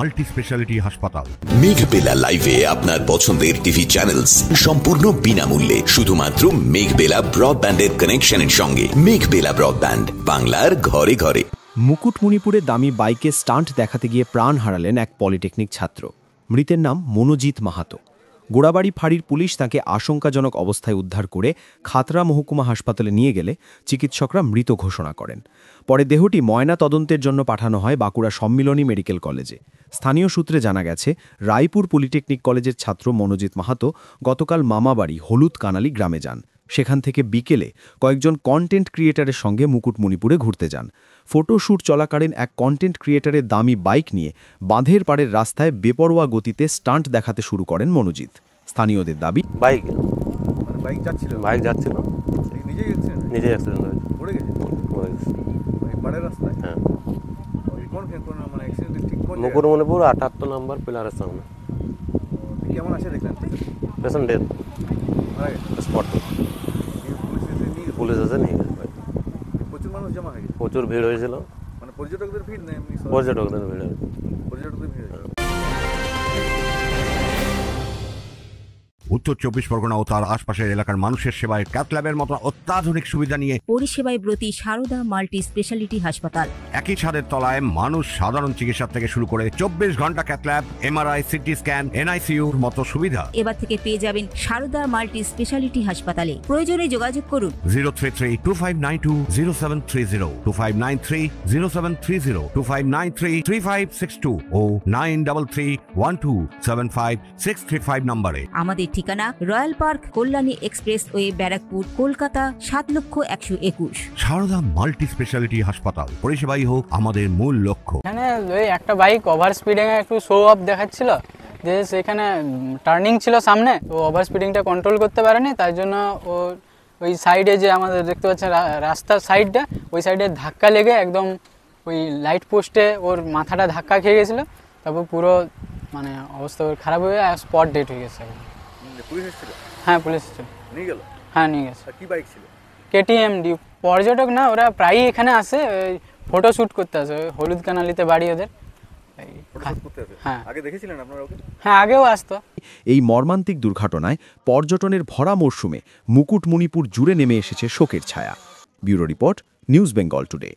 Multi speciality হাসপাতাল। মেঘবেলা লাইভে আপনার পছন্দের টিভি চ্যানেলস সম্পূর্ণ বিনামূল্যে, শুধুমাত্র মেঘবেলা ব্রডব্যান্ডের কানেকশনের সঙ্গে। মেঘবেলা ব্রডব্যান্ড, বাংলার ঘরে ঘরে। মুকুটমণিপুরে দামি বাইকে স্টান্ট দেখাতে গিয়ে প্রাণ হারালেন এক পলিটেকনিক ছাত্র। মৃতের নাম মনোজিৎ মাহাতো। গোড়াবাড়ি ফাঁড়ির পুলিশ তাকে আশঙ্কাজনক অবস্থায় উদ্ধার করে খাতড়া মহকুমা হাসপাতালে নিয়ে গেলে চিকিৎসকরা মৃত ঘোষণা করেন। পরে দেহটি ময়না তদন্তের জন্য পাঠানো হয় বাঁকুড়া সম্মিলনী মেডিকেল কলেজে। স্থানীয় সূত্রে জানা গেছে, রায়পুর পলিটেকনিক কলেজের ছাত্র মনোজিৎ মাহাতো গতকাল মামাবাড়ি হলুদ কানালি গ্রামে যান। সেখান থেকে বিকেলে কয়েকজন কন্টেন্ট ক্রিয়েটারের সঙ্গে মুকুটমণিপুরে ঘুরতে যান। ফটোশ্যুট চলাকালীন এক কন্টেন্ট ক্রিয়েটারের দামি বাইক নিয়ে বাঁধের পাড়ের রাস্তায় বেপরোয়া গতিতে স্টান্ট দেখাতে শুরু করেন মনোজিৎ। স্থানীয়দের দাবি, বাইক যাচ্ছিল নিজেই অ্যাক্সিডেন্ট হয়েছে, পড়ে গেছে পাড়ের রাস্তায়। হ্যাঁ, মুকুটমণিপুর 78 নম্বর পিলারের সামনে। কেমন আছে দেখলেন? Patient death spot. পুলিশ এসে নিয়ে গেছে। প্রচুর মানুষ জমা হয়ে গেছে, প্রচুর ভিড় হয়েছিল। মানে পর্যটকদের ভিড় নেই? পর্যটকদের ভিড়। উত্তর 24 পরগনা ও তার আশপাশের এলাকার মানুষের সেবায় ক্যাথল্যাবের মতো অত্যাধুনিক সুবিধা নিয়ে পরিষেবায় ব্রতী সারদা মাল্টি স্পেশালিটি হাসপাতাল। একই ছাদের তলায় মানুষ সাধারণ চিকিৎসা থেকে শুরু করে 24 ঘন্টা ক্যাথল্যাব, এমআরআই, সিটি স্ক্যান, এনআইসিইউর মতো সুবিধা এবার থেকে পেয়ে যাবেন সারদা মাল্টি স্পেশালিটি হাসপাতালে। প্রয়োজনে যোগাযোগ করুন 033-2592-0730, 2593-0730, 2593-3562 ও 9331275635 নম্বরে। আমাদের ঠিকানা royal park, Kalyani expressway, Barrackpore, Kolkata 7,01,21। Sarada multi speciality হাসপাতাল, পরিষেবাই হোক আমাদের মূল লক্ষ্য। এখানে ওই একটা বাইক ওভার স্পিডিং এ একটু শো অফ দেখাচ্ছিল, যে সেখানে টার্নিং ছিল সামনে, তো ওভার স্পিডিংটা কন্ট্রোল করতে পারেনি। তার জন্য ও ওই সাইডে যে আমাদের দেখতে পাচ্ছেন রাস্তার সাইডটা, ওই সাইডে ধাক্কা লেগে একদম ওই লাইট পোস্টে ওর মাথাটা ধাক্কা খেয়ে গেছিলো। তারপর পুরো মানে অবস্থা খারাপ হয়ে স্পট ডেট হয়ে গেছে। পুলিশ এসেছিল? হ্যাঁ, পুলিশ এসেছিল। নিয়ে গেল? হ্যাঁ, নিয়ে গেছে। কি বাইক ছিল? KTM D. পর্যটক না, ওরা প্রায়ই এখানে আসে, ফটো শ্যুট করতে আসে। হলুদ কানালিতে বাড়ি ওদের। হ্যাঁ, আগে দেখেছিলেন আপনারা ওকে? হ্যাঁ, আগেও আসতো। এই মর্মান্তিক দুর্ঘটনায় পর্যটনের ভরা মরশুমে মুকুটমণিপুর জুড়ে নেমে এসেছে শোকের ছায়া। Bureau report, news Bengal today.